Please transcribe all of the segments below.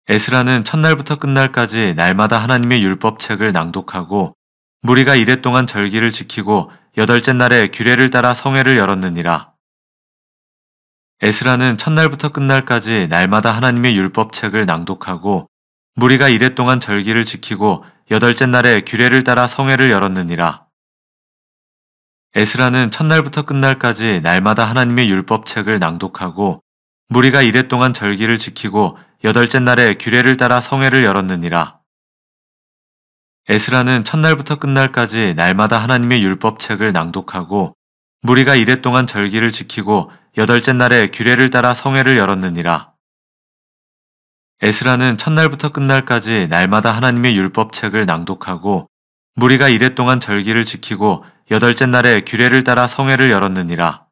에스라는 첫날부터 끝날까지 날마다 하나님의 율법책을 낭독하고 무리가 이랫동안 절기를 지키고 여덟째 날에 규례를 따라 성회를 열었느니라. 에스라는 첫날부터 끝날까지 날마다 하나님의 율법책을 낭독하고 무리가 이랫동안 절기를 지키고 여덟째 날에 규례를 따라 성회를 열었느니라. 에스라는 첫날부터 끝날까지 날마다 하나님의 율법책을 낭독하고 무리가 이랫동안 절기를 지키고 여덟째 날에 규례를 따라 성회를 열었느니라. 에스라는 첫날부터 끝날까지 날마다 하나님의 율법책을 낭독하고 무리가 이랫동안 절기를 지키고 여덟째 날에 규례를 따라 성회를 열었느니라. 에스라는 첫날부터 끝날까지 날마다 하나님의 율법책을 낭독하고 무리가 이랫동안 절기를 지키고 여덟째 날에 규례를 따라 성회를 열었느니라.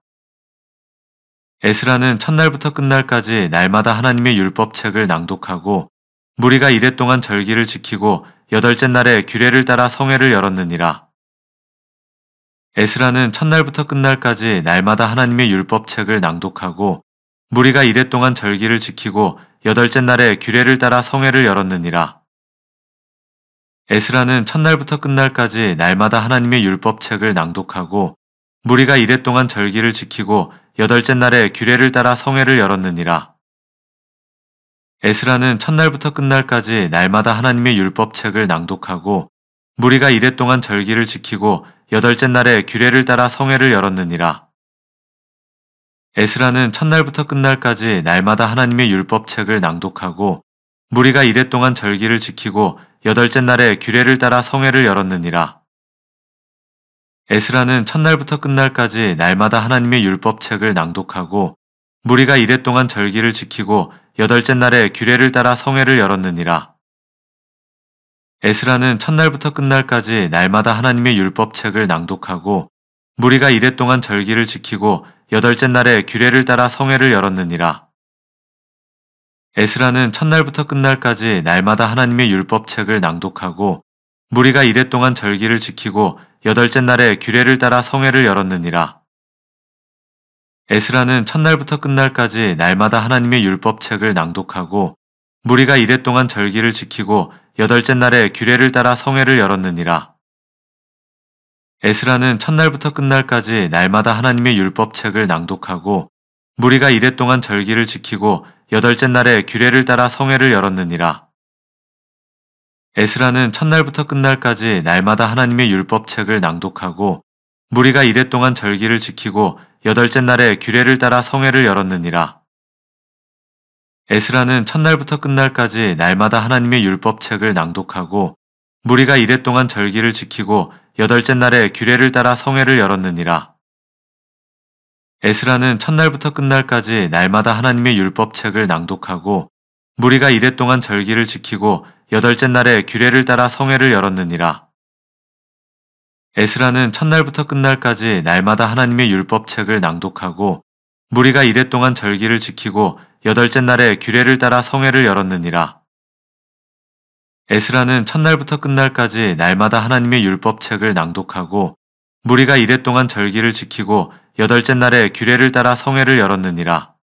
에스라는 첫날부터 끝날까지 날마다 하나님의 율법책을 낭독하고 무리가 이랫동안 절기를 지키고 여덟째 날에 규례를 따라 성회를 열었느니라. 에스라는 첫날부터 끝날까지 날마다 하나님의 율법책을 낭독하고 무리가 이랫동안 절기를 지키고 여덟째 날에 규례를 따라 성회를 열었느니라. 에스라는 첫날부터 끝날까지 날마다 하나님의 율법책을 낭독하고 무리가 이랫동안 절기를 지키고 여덟째 날에 규례를 따라 성회를 열었느니라. 에스라는 첫날부터 끝날까지 날마다 하나님의 율법책을 낭독하고 무리가 이랫동안 절기를 지키고 여덟째 날에 규례를 따라 성회를 열었느니라. 에스라는 첫날부터 끝날까지 날마다 하나님의 율법책을 낭독하고 무리가 이랫동안 절기를 지키고 여덟째 날에 규례를 따라 성회를 열었느니라. 에스라는 첫날부터 끝날까지 날마다 하나님의 율법책을 낭독하고 무리가 이랫동안 절기를 지키고 여덟째 날에 규례를 따라 성회를 열었느니라. 에스라는 첫날부터 끝날까지 날마다 하나님의 율법책을 낭독하고 무리가 이랫동안 절기를 지키고 여덟째 날에 규례를 따라 성회를 열었느니라. 에스라는 첫날부터 끝날까지 날마다 하나님의 율법책을 낭독하고 무리가 이랫동안 절기를 지키고 여덟째 날에 규례를 따라 성회를 열었느니라. 에스라는 첫날부터 끝날까지 날마다 하나님의 율법책을 낭독하고 무리가 이랫동안 절기를 지키고 여덟째 날에 규례를 따라 성회를 열었느니라. 에스라는 첫날부터 끝날까지 날마다 하나님의 율법책을 낭독하고 무리가 이랫동안 절기를 지키고 여덟째 날에 규례를 따라 성회를 열었느니라. 에스라는 첫날부터 끝날까지 날마다 하나님의 율법책을 낭독하고 무리가 이랫동안 절기를 지키고 여덟째 날에 규례를 따라 성회를 열었느니라. 에스라는 첫날부터 끝날까지 날마다 하나님의 율법책을 낭독하고 무리가 이랫동안 절기를 지키고 여덟째 날에 규례를 따라 성회를 열었느니라. 에스라는 첫날부터 끝날까지 날마다 하나님의 율법책을 낭독하고 무리가 이랫동안 절기를 지키고 여덟째 날에 규례를 따라 성회를 열었느니라. 에스라는 첫날부터 끝날까지 날마다 하나님의 율법책을 낭독하고 무리가 이랫동안 절기를 지키고 여덟째 날에 규례를 따라 성회를 열었느니라. 에스라는 첫날부터 끝날까지 날마다 하나님의 율법책을 낭독하고 무리가 이랫동안 절기를 지키고 여덟째 날에 규례를 따라 성회를 열었느니라.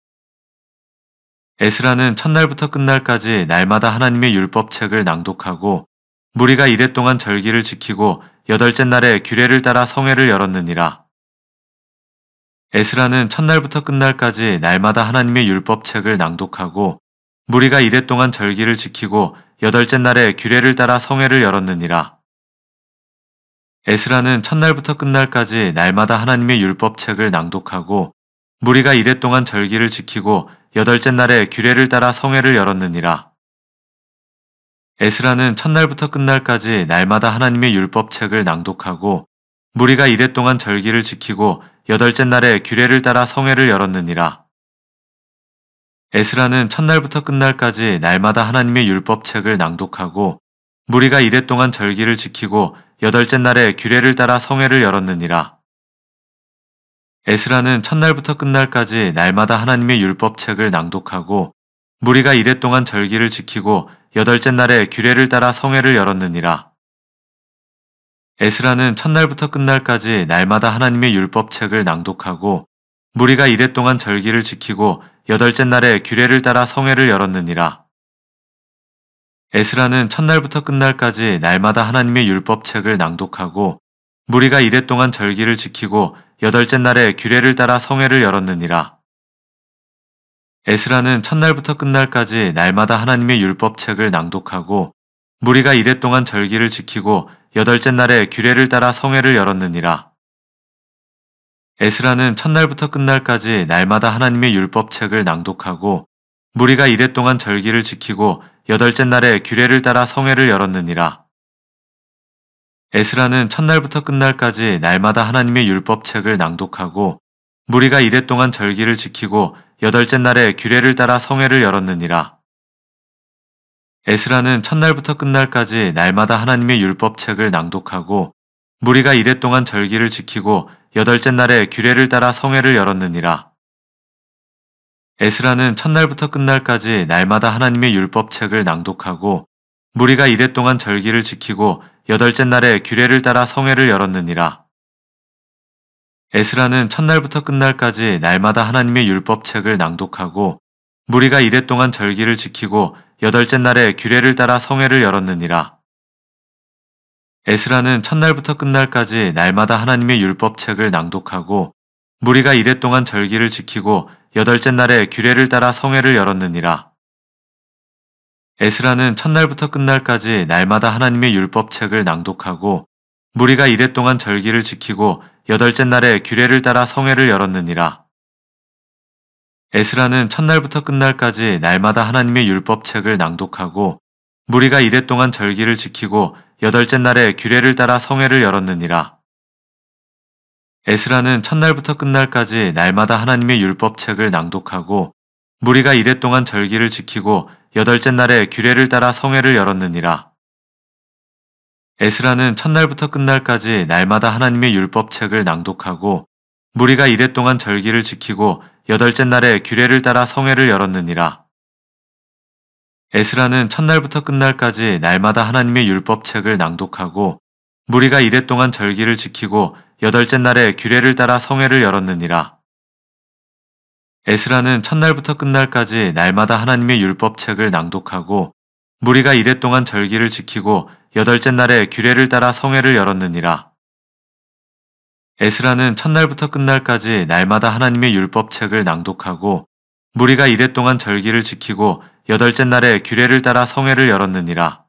에스라는 첫날부터 끝날까지 날마다 하나님의 율법책을 낭독하고 무리가 이랫동안 절기를 지키고 여덟째 날에 규례를 따라 성회를 열었느니라. 에스라는 첫날부터 끝날까지 날마다 하나님의 율법책을 낭독하고 무리가 이랫동안 절기를 지키고 여덟째 날에 규례를 따라 성회를 열었느니라. 에스라는 첫날부터 끝날까지 날마다 하나님의 율법책을 낭독하고 무리가 이랫동안 절기를 지키고 여덟째 날에 규례를 따라 성회를 열었느니라. 에스라는 첫날부터 끝날까지 날마다 하나님의 율법책을 낭독하고 무리가 이랫동안 절기를 지키고 여덟째 날에 규례를 따라 성회를 열었느니라. 에스라는 첫날부터 끝날까지 날마다 하나님의 율법책을 낭독하고 무리가 이랫동안 절기를 지키고 여덟째 날에 규례를 따라 성회를 열었느니라. 에스라는 첫날부터 끝날까지 날마다 하나님의 율법책을 낭독하고 무리가 이랫동안 절기를 지키고 여덟째 날에 규례를 따라 성회를 열었느니라. 에스라는 첫날부터 끝날까지 날마다 하나님의 율법책을 낭독하고 무리가 이랫동안 절기를 지키고 여덟째 날에 규례를 따라 성회를 열었느니라. 에스라는 첫날부터 끝날까지 날마다 하나님의 율법책을 낭독하고 무리가 이래 동안 절기를 지키고 여덟째 날에 규례를 따라 성회를 열었느니라. 에스라는 첫날부터 끝날까지 날마다 하나님의 율법책을 낭독하고 무리가 이래 동안 절기를 지키고 여덟째 날에 규례를 따라 성회를 열었느니라. 에스라는 첫날부터 끝날까지 날마다 하나님의 율법책을 낭독하고 무리가 이래 동안 절기를 지키고 여덟째 날에 규례를 따라 성회를 열었느니라. 에스라는 첫날부터 끝날까지 날마다 하나님의 율법책을 낭독하고 무리가 이래 동안 절기를 지키고 여덟째 날에 규례를 따라 성회를 열었느니라. 에스라는 첫날부터 끝날까지 날마다 하나님의 율법책을 낭독하고 무리가 이래 동안 절기를 지키고 여덟째 날에 규례를 따라 성회를 열었느니라. 에스라는 첫날부터 끝날까지 날마다 하나님의 율법책을 낭독하고 무리가 이래 동안 절기를 지키고 여덟째 날에 규례를 따라 성회를 열었느니라. 에스라는 첫날부터 끝날까지 날마다 하나님의 율법책을 낭독하고 무리가 이래 동안 절기를 지키고 여덟째 날에 규례를 따라 성회를 열었느니라. 에스라는 첫날부터 끝날까지 날마다 하나님의 율법책을 낭독하고 무리가 이래 동안 절기를 지키고 여덟째 날에 규례를 따라 성회를 열었느니라. 에스라는 첫날부터 끝날까지 날마다 하나님의 율법책을 낭독하고 무리가 이래 동안 절기를 지키고 여덟째 날에 규례를 따라 성회를 열었느니라. 에스라는 첫날부터 끝날까지 날마다 하나님의 율법책을 낭독하고 무리가 이래 동안 절기를 지키고 여덟째 날에 규례를 따라 성회를 열었느니라. 에스라는 첫날부터 끝날까지 날마다 하나님의 율법책을 낭독하고 무리가 이래 동안 절기를 지키고 여덟째 날에 규례를 따라 성회를 열었느니라. 에스라는 첫날부터 끝날까지 날마다 하나님의 율법책을 낭독하고 무리가 이래 동안 절기를 지키고 여덟째 날에 규례를 따라 성회를 열었느니라. 에스라는 첫날부터 끝날까지 날마다 하나님의 율법책을 낭독하고 무리가 이래 동안 절기를 지키고 여덟째 날에 규례를 따라 성회를 열었느니라. 에스라는 첫날부터 끝날까지 날마다 하나님의 율법책을 낭독하고 무리가 이래 동안 절기를 지키고 여덟째 날에 규례를 따라 성회를 열었느니라. 에스라는 첫날부터 끝날까지 날마다 하나님의 율법책을 낭독하고 무리가 이래 동안 절기를 지키고 여덟째 날에 규례를 따라 성회를 열었느니라.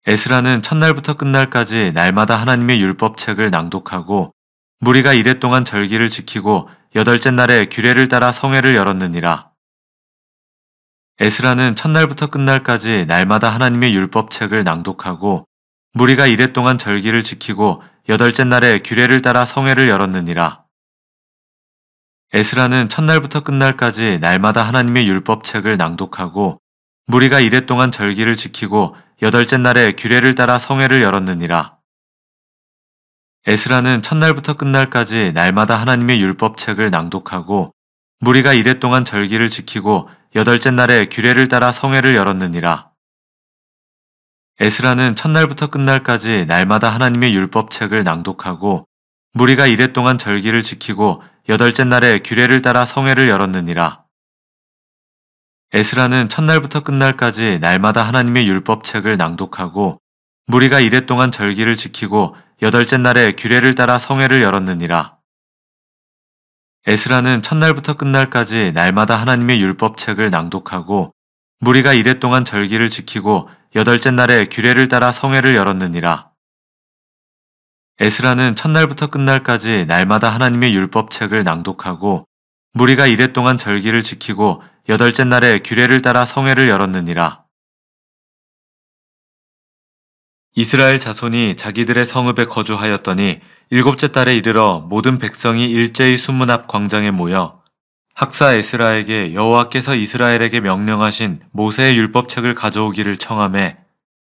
에스라는 첫날부터 끝날까지 날마다 하나님의 율법책을 낭독하고 무리가 이래 동안 절기를 지키고 여덟째 날에 규례를 따라 성회를 열었느니라. 에스라는 첫날부터 끝날까지 날마다 하나님의 율법책을 낭독하고 무리가 이래 동안 절기를 지키고 여덟째 날에 규례를 따라 성회를 열었느니라. 에스라는 첫날부터 끝날까지 날마다 하나님의 율법책을 낭독하고 무리가 이래 동안 절기를 지키고 여덟째 날에 규례를 따라 성회를 열었느니라. 에스라는 첫날부터 끝날까지 날마다 하나님의 율법책을 낭독하고 무리가 이래 동안 절기를 지키고 여덟째 날에 규례를 따라 성회를 열었느니라. 에스라는 첫날부터 끝날까지 날마다 하나님의 율법책을 낭독하고 무리가 이래 동안 절기를 지키고 여덟째 날에 규례를 따라 성회를 열었느니라. 에스라는 첫날부터 끝날까지 날마다 하나님의 율법책을 낭독하고 무리가 이래 동안 절기를 지키고 여덟째 날에 규례를 따라 성회를 열었느니라. 에스라는 첫날부터 끝날까지 날마다 하나님의 율법책을 낭독하고 무리가 이래 동안 절기를 지키고 여덟째 날에 규례를 따라 성회를 열었느니라. 에스라는 첫날부터 끝날까지 날마다 하나님의 율법책을 낭독하고 무리가 이래 동안 절기를 지키고 여덟째 날에 규례를 따라 성회를 열었느니라. 이스라엘 자손이 자기들의 성읍에 거주하였더니 일곱째 달에 이르러 모든 백성이 일제히 수문 앞 광장에 모여 학사 에스라에게 여호와께서 이스라엘에게 명령하신 모세의 율법책을 가져오기를 청하매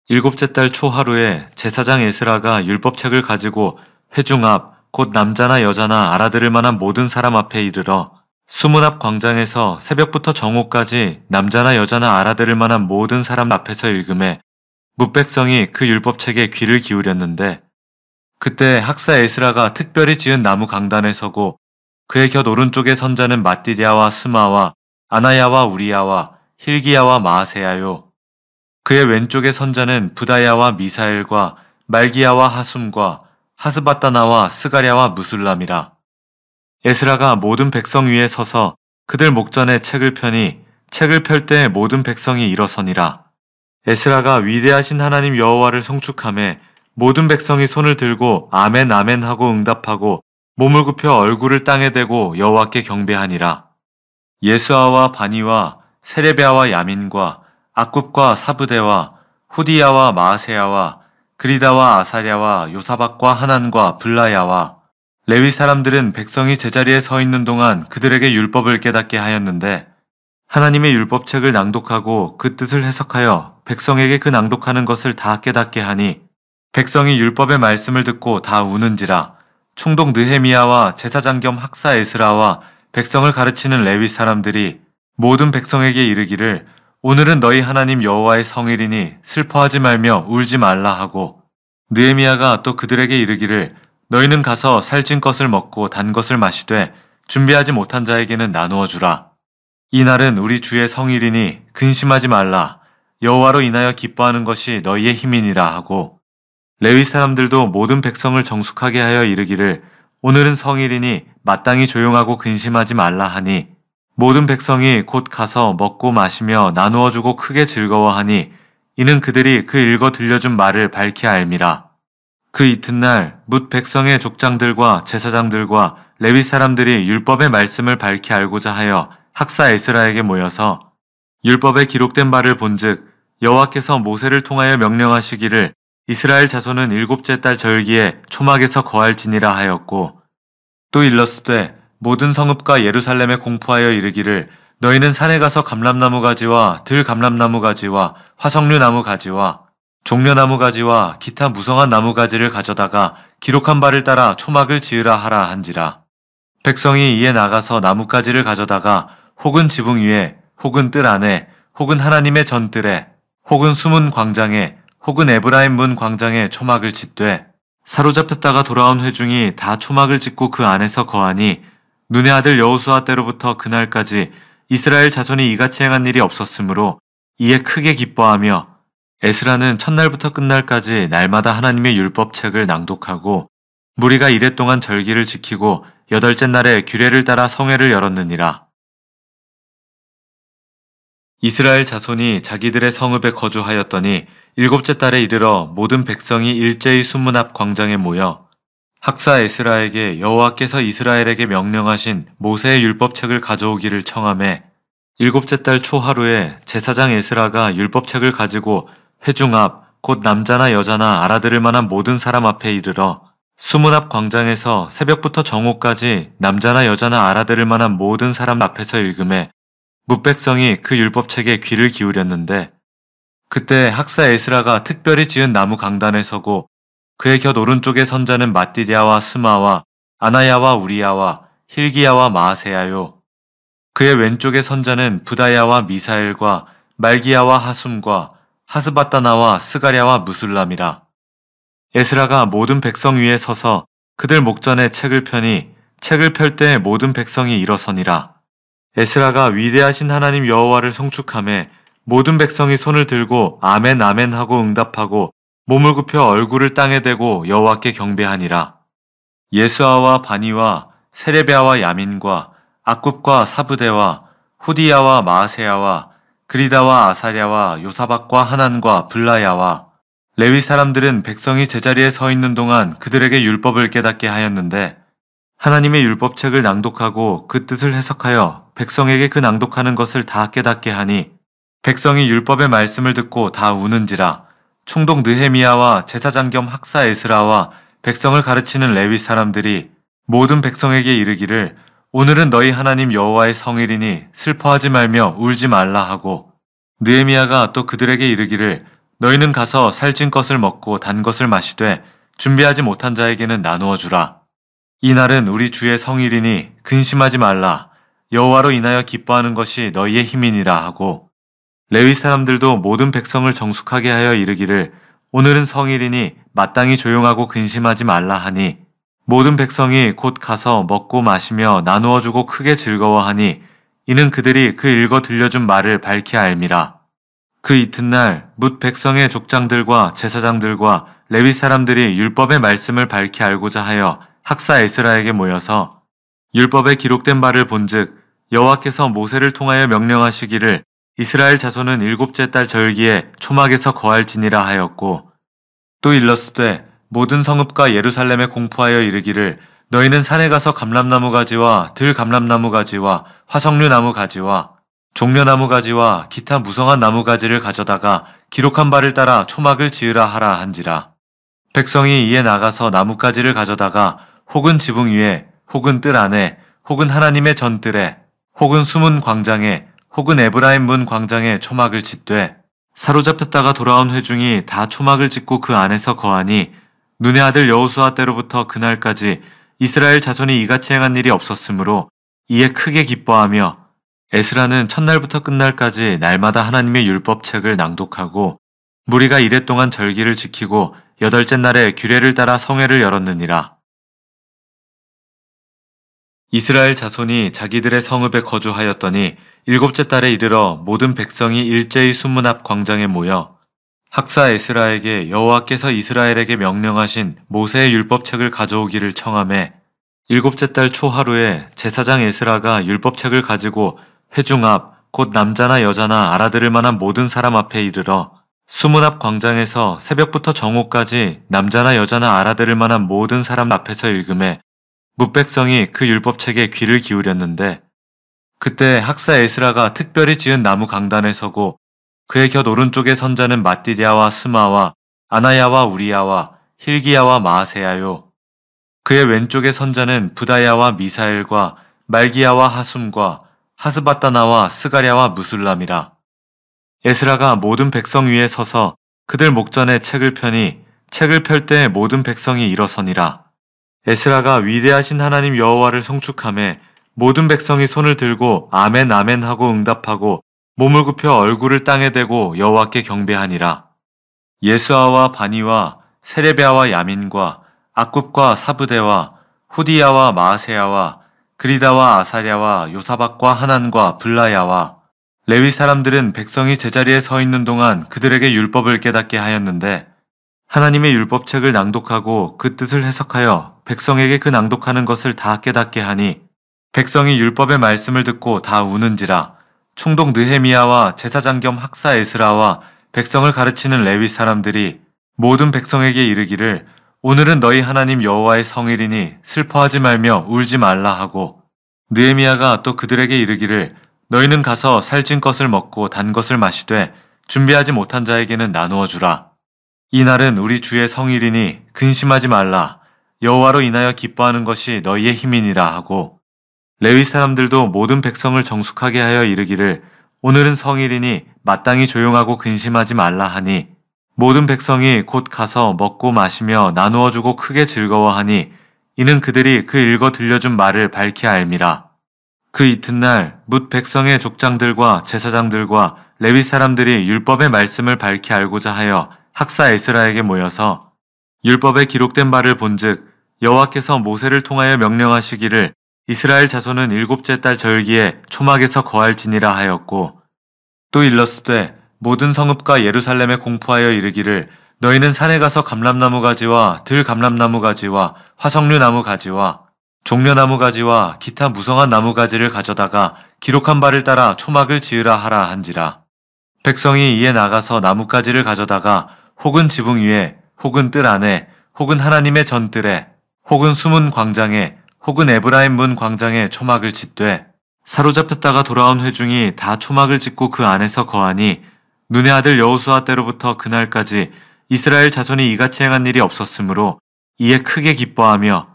일곱째 달 초하루에 제사장 에스라가 율법책을 가지고 회중 앞 곧 남자나 여자나 알아들을 만한 모든 사람 앞에 이르러 수문 앞 광장에서 새벽부터 정오까지 남자나 여자나 알아들을 만한 모든 사람 앞에서 읽음에 뭇백성이 그 율법책에 귀를 기울였는데 그때 학사 에스라가 특별히 지은 나무 강단에 서고 그의 곁 오른쪽에 선 자는 mat디디아와 스마와 아나야와 우리야와 힐기야와 마아세야요. 그의 왼쪽의 선자는 브다야와 미사엘과 말기야와 하숨과 하스바다나와 스가랴와 무술람이라. 에스라가 모든 백성 위에 서서 그들 목전에 책을 펴니 책을 펼 때 모든 백성이 일어서니라. 에스라가 위대하신 하나님 여호와를 송축하매 모든 백성이 손을 들고 아멘 아멘 하고 응답하고 몸을 굽혀 얼굴을 땅에 대고 여호와께 경배하니라. 예수아와 바니와 세레베아와 야민과 악굽과 사브대와 호디야와 마아세야와 그리다와 아사랴와 요사박과 하난과 블라야와 레위 사람들은 백성이 제자리에 서 있는 동안 그들에게 율법을 깨닫게 하였는데 하나님의 율법책을 낭독하고 그 뜻을 해석하여 백성에게 그 낭독하는 것을 다 깨닫게 하니 백성이 율법의 말씀을 듣고 다 우는지라. 총독 느헤미야와 제사장 겸 학사 에스라와 백성을 가르치는 레위 사람들이 모든 백성에게 이르기를 오늘은 너희 하나님 여호와의 성일이니 슬퍼하지 말며 울지 말라 하고 느헤미야가 또 그들에게 이르기를 너희는 가서 살찐 것을 먹고 단 것을 마시되 준비하지 못한 자에게는 나누어 주라. 이 날은 우리 주의 성일이니 근심하지 말라. 여호와로 인하여 기뻐하는 것이 너희의 힘이니라 하고 레위 사람들도 모든 백성을 정숙하게 하여 이르기를 오늘은 성일이니 마땅히 조용하고 근심하지 말라 하니 모든 백성이 곧 가서 먹고 마시며 나누어 주고 크게 즐거워하니 이는 그들이 그 읽어 들려준 말을 밝히 알미라. 그 이튿날 뭇 백성의 족장들과 제사장들과 레위 사람들이 율법의 말씀을 밝히 알고자 하여 학사 에스라에게 모여서 율법에 기록된 바를 본즉 여호와께서 모세를 통하여 명령하시기를 이스라엘 자손은 일곱째 달 절기에 초막에서 거할지니라 하였고 또 일렀으되 모든 성읍과 예루살렘에 공포하여 이르기를 너희는 산에 가서 감람나무 가지와 들 감람나무 가지와 화석류 나무 가지와 종려나무 가지와 기타 무성한 나무 가지를 가져다가 기록한 바를 따라 초막을 지으라 하라 한지라. 백성이 이에 나가서 나뭇가지를 가져다가 혹은 지붕 위에 혹은 뜰 안에 혹은 하나님의 전뜰에 혹은 숨은 광장에 혹은 에브라임 문 광장에 초막을 짓되 사로잡혔다가 돌아온 회중이 다 초막을 짓고 그 안에서 거하니 눈의 아들 여호수아 때로부터 그날까지 이스라엘 자손이 이같이 행한 일이 없었으므로 이에 크게 기뻐하며 에스라는 첫날부터 끝날까지 날마다 하나님의 율법책을 낭독하고 무리가 이레 동안 절기를 지키고 여덟째 날에 규례를 따라 성회를 열었느니라. 이스라엘 자손이 자기들의 성읍에 거주하였더니 일곱째 달에 이르러 모든 백성이 일제히 수문 앞 광장에 모여 학사 에스라에게 여호와께서 이스라엘에게 명령하신 모세의 율법책을 가져오기를 청하매 일곱째 달 초하루에 제사장 에스라가 율법책을 가지고 회중 앞 곧 남자나 여자나 알아들을 만한 모든 사람 앞에 이르러 수문 앞 광장에서 새벽부터 정오까지 남자나 여자나 알아들을 만한 모든 사람 앞에서 읽음에 뭇백성이 그 율법책에 귀를 기울였는데 그때 학사 에스라가 특별히 지은 나무 강단에 서고 그의 곁 오른쪽에 선자는 mat디디아와 스마와 아나야와 우리야와 힐기야와 마아세야요. 그의 왼쪽에 선자는 브다야와 미사엘과 말기야와 하숨과 하스바다나와 스가랴와 무술람이라. 에스라가 모든 백성 위에 서서 그들 목전에 책을 펴니 책을 펼 때 모든 백성이 일어서니라. 에스라가 위대하신 하나님 여호와를 송축하매 모든 백성이 손을 들고 아멘 아멘 하고 응답하고 몸을 굽혀 얼굴을 땅에 대고 여호와께 경배하니라. 예수아와 바니와 세레베아와 야민과 악굽과 사브대와 호디야와 마아세야와 그리다와 아사랴와 요사박과 하난과 블라야와 레위 사람들은 백성이 제자리에 서 있는 동안 그들에게 율법을 깨닫게 하였는데 하나님의 율법책을 낭독하고 그 뜻을 해석하여 백성에게 그 낭독하는 것을 다 깨닫게 하니 백성이 율법의 말씀을 듣고 다 우는지라. 총독 느헤미야와 제사장 겸 학사 에스라와 백성을 가르치는 레위 사람들이 모든 백성에게 이르기를 오늘은 너희 하나님 여호와의 성일이니 슬퍼하지 말며 울지 말라 하고 느헤미야가 또 그들에게 이르기를 너희는 가서 살찐 것을 먹고 단 것을 마시되 준비하지 못한 자에게는 나누어 주라. 이 날은 우리 주의 성일이니 근심하지 말라. 여호와로 인하여 기뻐하는 것이 너희의 힘이니라 하고 레위 사람들도 모든 백성을 정숙하게 하여 이르기를 오늘은 성일이니 마땅히 조용하고 근심하지 말라 하니 모든 백성이 곧 가서 먹고 마시며 나누어 주고 크게 즐거워하니 이는 그들이 그 읽어 들려준 말을 밝히 알미라. 그 이튿날 뭇 백성의 족장들과 제사장들과 레위 사람들이 율법의 말씀을 밝히 알고자 하여 학사 에스라에게 모여서 율법에 기록된 바를 본즉 여호와께서 모세를 통하여 명령하시기를 이스라엘 자손은 일곱째 달 절기에 초막에서 거할지니라 하였고, 또 일렀으되 모든 성읍과 예루살렘에 공포하여 이르기를 너희는 산에 가서 감람나무 가지와 들 감람나무 가지와 화석류 나무 가지와 종려나무 가지와 기타 무성한 나무 가지를 가져다가 기록한 바를 따라 초막을 지으라 하라 한지라. 백성이 이에 나가서 나뭇가지를 가져다가 혹은 지붕 위에 혹은 뜰 안에 혹은 하나님의 전뜰에 혹은 숨은 광장에 혹은 에브라임 문 광장에 초막을 짓되, 사로잡혔다가 돌아온 회중이 다 초막을 짓고 그 안에서 거하니 눈의 아들 여호수아 때로부터 그날까지 이스라엘 자손이 이같이 행한 일이 없었으므로 이에 크게 기뻐하며, 에스라는 첫날부터 끝날까지 날마다 하나님의 율법책을 낭독하고 무리가 이랫동안 절기를 지키고 여덟째 날에 규례를 따라 성회를 열었느니라. 이스라엘 자손이 자기들의 성읍에 거주하였더니 일곱째 달에 이르러 모든 백성이 일제히 수문 앞 광장에 모여 학사 에스라에게 여호와께서 이스라엘에게 명령하신 모세의 율법책을 가져오기를 청하매, 일곱째 달 초하루에 제사장 에스라가 율법책을 가지고 회중 앞 곧 남자나 여자나 알아들을 만한 모든 사람 앞에 이르러 수문 앞 광장에서 새벽부터 정오까지 남자나 여자나 알아들을 만한 모든 사람 앞에서 읽음에 뭇백성이 그 율법책에 귀를 기울였는데, 그때 학사 에스라가 특별히 지은 나무 강단에 서고 그의 곁 오른쪽에 선자는 마띠디아와 스마와 아나야와 우리야와 힐기야와 마아세야요. 그의 왼쪽에 선자는 부다야와 미사엘과 말기야와 하숨과 하스바다나와 스가랴와 무술람이라. 에스라가 모든 백성 위에 서서 그들 목전에 책을 펴니 책을 펼 때 모든 백성이 일어서니라. 에스라가 위대하신 하나님 여호와를 송축하매 모든 백성이 손을 들고 아멘 아멘 하고 응답하고 몸을 굽혀 얼굴을 땅에 대고 여호와께 경배하니라. 예수아와 바니와 세레베아와 야민과 악굽과 사브데와 호디야와 마아세야와 그리다와 아사랴와 요사박과 하난과 블라야와 레위 사람들은 백성이 제자리에 서 있는 동안 그들에게 율법을 깨닫게 하였는데, 하나님의 율법책을 낭독하고 그 뜻을 해석하여 백성에게 그 낭독하는 것을 다 깨닫게 하니 백성이 율법의 말씀을 듣고 다 우는지라. 총독 느헤미야와 제사장 겸 학사 에스라와 백성을 가르치는 레위 사람들이 모든 백성에게 이르기를 오늘은 너희 하나님 여호와의 성일이니 슬퍼하지 말며 울지 말라 하고, 느헤미야가 또 그들에게 이르기를 너희는 가서 살찐 것을 먹고 단 것을 마시되 준비하지 못한 자에게는 나누어 주라. 이 날은 우리 주의 성일이니 근심하지 말라. 여호와로 인하여 기뻐하는 것이 너희의 힘이니라 하고, 레위 사람들도 모든 백성을 정숙하게 하여 이르기를 오늘은 성일이니 마땅히 조용하고 근심하지 말라 하니, 모든 백성이 곧 가서 먹고 마시며 나누어 주고 크게 즐거워하니 이는 그들이 그 읽어 들려준 말을 밝히 알미라. 그 이튿날 뭇 백성의 족장들과 제사장들과 레위 사람들이 율법의 말씀을 밝히 알고자 하여 학사 에스라에게 모여서 율법에 기록된 바를 본즉 여호와께서 모세를 통하여 명령하시기를 이스라엘 자손은 일곱째 달 절기에 초막에서 거할지니라 하였고, 또 일렀으되 모든 성읍과 예루살렘에 공포하여 이르기를 너희는 산에 가서 감람나무 가지와 들 감람나무 가지와 화석류 나무 가지와 종려나무 가지와 기타 무성한 나무 가지를 가져다가 기록한 바를 따라 초막을 지으라 하라 한지라. 백성이 이에 나가서 나뭇가지를 가져다가 혹은 지붕 위에 혹은 뜰 안에 혹은 하나님의 전뜰에 혹은 숨은 광장에 혹은 에브라임 문 광장에 초막을 짓되, 사로잡혔다가 돌아온 회중이 다 초막을 짓고 그 안에서 거하니 눈의 아들 여호수아 때로부터 그날까지 이스라엘 자손이 이같이 행한 일이 없었으므로 이에 크게 기뻐하며,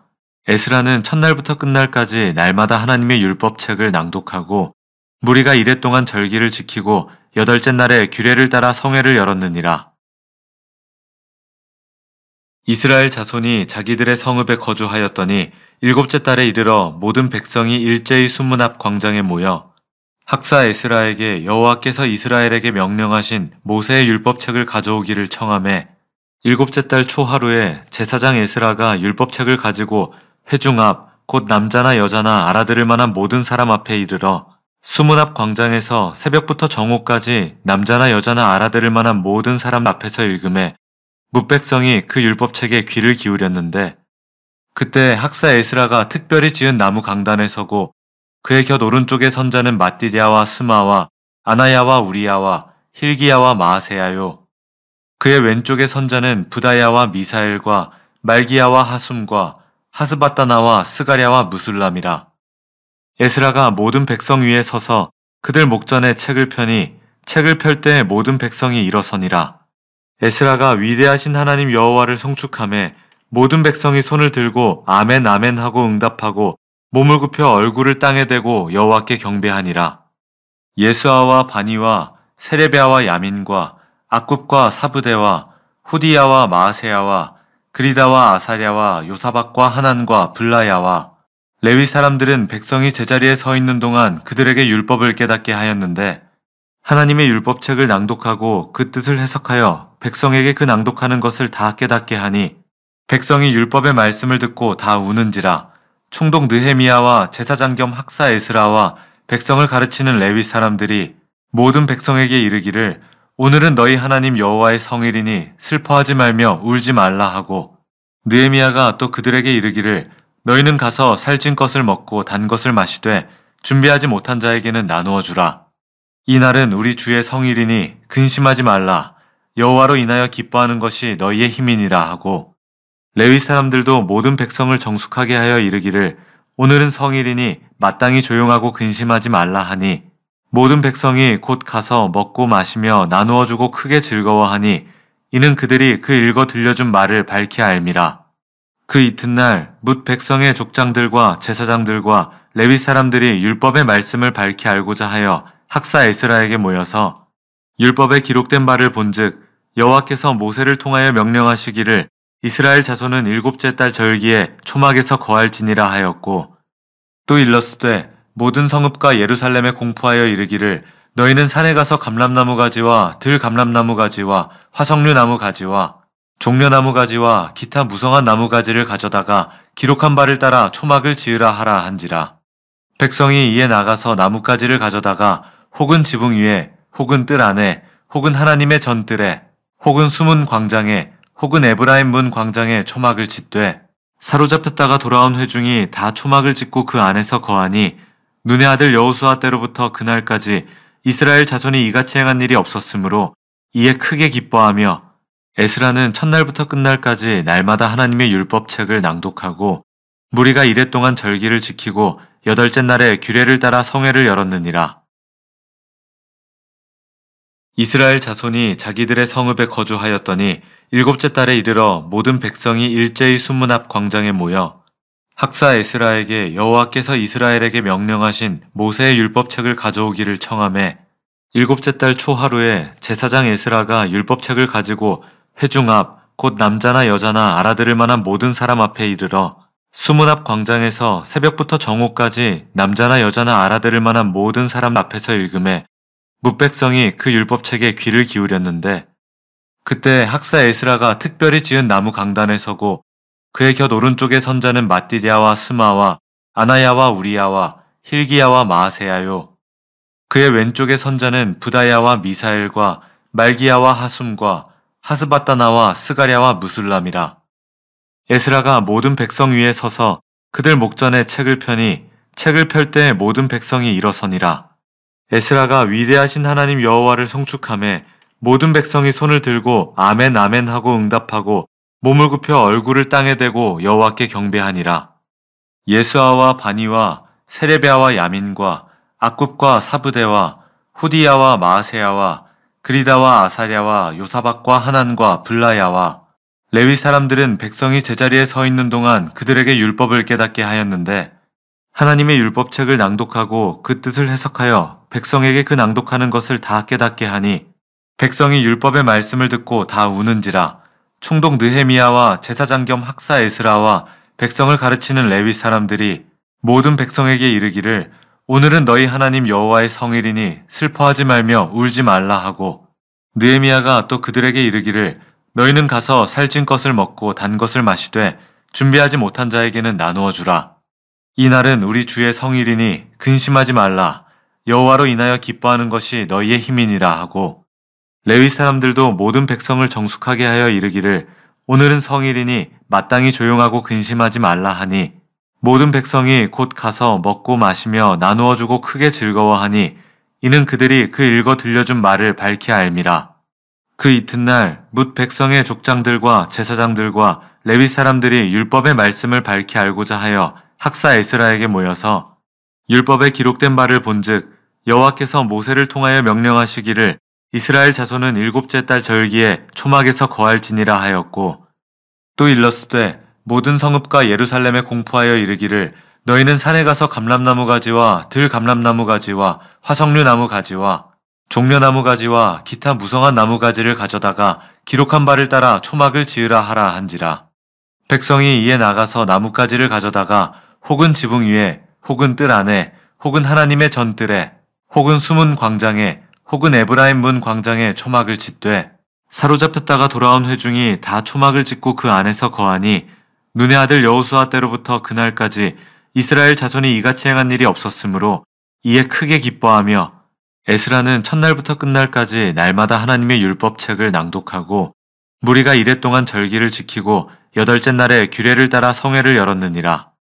에스라는 첫날부터 끝날까지 날마다 하나님의 율법책을 낭독하고 무리가 이랫동안 절기를 지키고 여덟째 날에 규례를 따라 성회를 열었느니라. 이스라엘 자손이 자기들의 성읍에 거주하였더니 일곱째 달에 이르러 모든 백성이 일제히 수문 앞 광장에 모여 학사 에스라에게 여호와께서 이스라엘에게 명령하신 모세의 율법책을 가져오기를 청하매, 일곱째 달 초하루에 제사장 에스라가 율법책을 가지고 회중 앞 곧 남자나 여자나 알아들을 만한 모든 사람 앞에 이르러 수문 앞 광장에서 새벽부터 정오까지 남자나 여자나 알아들을 만한 모든 사람 앞에서 읽음에 뭇백성이 그 율법책에 귀를 기울였는데 그때 학사 에스라가 특별히 지은 나무 강단에 서고 그의 곁 오른쪽에 선 자는 마띠디아와 스마와 아나야와 우리야와 힐기야와 마아세야요. 그의 왼쪽에 선 자는 부다야와 미사엘과 말기야와 하숨과 하스바다나와 스가랴와 무술람이라. 에스라가 모든 백성 위에 서서 그들 목전에 책을 펴니 책을 펼 때 모든 백성이 일어서니라. 에스라가 위대하신 하나님 여호와를 송축하매 모든 백성이 손을 들고 아멘 아멘 하고 응답하고 몸을 굽혀 얼굴을 땅에 대고 여호와께 경배하니라. 예수아와 바니와 세레베아와 야민과 악굽과 사브데와 호디야와 마아세야와 그리다와 아사랴와 요사박과 하난과 블라야와 레위 사람들은 백성이 제자리에 서 있는 동안 그들에게 율법을 깨닫게 하였는데 하나님의 율법책을 낭독하고 그 뜻을 해석하여 백성에게 그 낭독하는 것을 다 깨닫게 하니 백성이 율법의 말씀을 듣고 다 우는지라. 총독 느헤미야와 제사장 겸 학사 에스라와 백성을 가르치는 레위 사람들이 모든 백성에게 이르기를 오늘은 너희 하나님 여호와의 성일이니 슬퍼하지 말며 울지 말라 하고 느헤미야가 또 그들에게 이르기를 너희는 가서 살찐 것을 먹고 단 것을 마시되 준비하지 못한 자에게는 나누어 주라. 이 날은 우리 주의 성일이니 근심하지 말라. 여호와로 인하여 기뻐하는 것이 너희의 힘이니라 하고 레위 사람들도 모든 백성을 정숙하게 하여 이르기를 오늘은 성일이니 마땅히 조용하고 근심하지 말라 하니 모든 백성이 곧 가서 먹고 마시며 나누어 주고 크게 즐거워하니 이는 그들이 그 읽어 들려준 말을 밝히 알미라. 그 이튿날 뭇 백성의 족장들과 제사장들과 레위 사람들이 율법의 말씀을 밝히 알고자 하여 학사 에스라에게 모여서 율법에 기록된 바를 본즉 여호와께서 모세를 통하여 명령하시기를 이스라엘 자손은 일곱째 달 절기에 초막에서 거할지니라 하였고 또 일렀으되 모든 성읍과 예루살렘에 공포하여 이르기를 너희는 산에 가서 감람나무 가지와 들 감람나무 가지와 화석류 나무 가지와 종려나무 가지와 기타 무성한 나무 가지를 가져다가 기록한 바를 따라 초막을 지으라 하라 한지라. 백성이 이에 나가서 나뭇가지를 가져다가 혹은 지붕 위에 혹은 뜰 안에 혹은 하나님의 전뜰에 혹은 수문 광장에 혹은 에브라임 문 광장에 초막을 짓되 사로잡혔다가 돌아온 회중이 다 초막을 짓고 그 안에서 거하니 눈의 아들 여호수아 때로부터 그날까지 이스라엘 자손이 이같이 행한 일이 없었으므로 이에 크게 기뻐하며 에스라는 첫날부터 끝날까지 날마다 하나님의 율법책을 낭독하고 무리가 이레 동안 절기를 지키고 여덟째 날에 규례를 따라 성회를 열었느니라. 이스라엘 자손이 자기들의 성읍에 거주하였더니 일곱째 달에 이르러 모든 백성이 일제히 수문 앞 광장에 모여 학사 에스라에게 여호와께서 이스라엘에게 명령하신 모세의 율법책을 가져오기를 청하매 일곱째 달 초하루에 제사장 에스라가 율법책을 가지고 회중 앞 곧 남자나 여자나 알아들을 만한 모든 사람 앞에 이르러 수문 앞 광장에서 새벽부터 정오까지 남자나 여자나 알아들을 만한 모든 사람 앞에서 읽음에 뭇백성이 그 율법책에 귀를 기울였는데 그때 학사 에스라가 특별히 지은 나무 강단에 서고 그의 곁 오른쪽에 선 자는 마띠디아와 스마와 아나야와 우리야와 힐기야와 마아세야요. 그의 왼쪽에 선 자는 부다야와 미사엘과 말기야와 하숨과 하스바다나와 스가랴와 무술람이라. 에스라가 모든 백성 위에 서서 그들 목전에 책을 펴니 책을 펼 때 모든 백성이 일어서니라. 에스라가 위대하신 하나님 여호와를 송축하매 모든 백성이 손을 들고 아멘 아멘 하고 응답하고 몸을 굽혀 얼굴을 땅에 대고 여호와께 경배하니라. 예수아와 바니와 세레베아와 야민과 악굽과 사브데와 호디야와 마아세야와 그리다와 아사랴와 요사박과 하난과 블라야와 레위 사람들은 백성이 제자리에 서 있는 동안 그들에게 율법을 깨닫게 하였는데 하나님의 율법책을 낭독하고 그 뜻을 해석하여 백성에게 그 낭독하는 것을 다 깨닫게 하니 백성이 율법의 말씀을 듣고 다 우는지라. 총독 느헤미야와 제사장 겸 학사 에스라와 백성을 가르치는 레위 사람들이 모든 백성에게 이르기를 오늘은 너희 하나님 여호와의 성일이니 슬퍼하지 말며 울지 말라 하고 느헤미야가 또 그들에게 이르기를 너희는 가서 살찐 것을 먹고 단 것을 마시되 준비하지 못한 자에게는 나누어 주라. 이 날은 우리 주의 성일이니 근심하지 말라. 여호와로 인하여 기뻐하는 것이 너희의 힘이니라 하고 레위 사람들도 모든 백성을 정숙하게 하여 이르기를 오늘은 성일이니 마땅히 조용하고 근심하지 말라 하니 모든 백성이 곧 가서 먹고 마시며 나누어 주고 크게 즐거워하니 이는 그들이 그 읽어 들려준 말을 밝히 알미라. 그 이튿날 뭇 백성의 족장들과 제사장들과 레위 사람들이 율법의 말씀을 밝히 알고자 하여 학사 에스라에게 모여서 율법에 기록된 바를 본즉 여호와께서 모세를 통하여 명령하시기를 이스라엘 자손은 일곱째 달 절기에 초막에서 거할지니라 하였고 또 일렀으되 모든 성읍과 예루살렘에 공포하여 이르기를 너희는 산에 가서 감람나무 가지와 들 감람나무 가지와 화석류 나무 가지와 종려나무 가지와 기타 무성한 나무 가지를 가져다가 기록한 바를 따라 초막을 지으라 하라 한지라. 백성이 이에 나가서 나뭇가지를 가져다가 혹은 지붕 위에 혹은 뜰 안에 혹은 하나님의 전뜰에 혹은 숨은 광장에 혹은 에브라임 문 광장에 초막을 짓되 사로잡혔다가 돌아온 회중이 다 초막을 짓고 그 안에서 거하니 눈의 아들 여호수아 때로부터 그날까지 이스라엘 자손이 이같이 행한 일이 없었으므로 이에 크게 기뻐하며 에스라는 첫날부터 끝날까지 날마다 하나님의 율법책을 낭독하고 무리가 이랫동안 절기를 지키고 여덟째 날에 규례를 따라 성회를 열었느니라.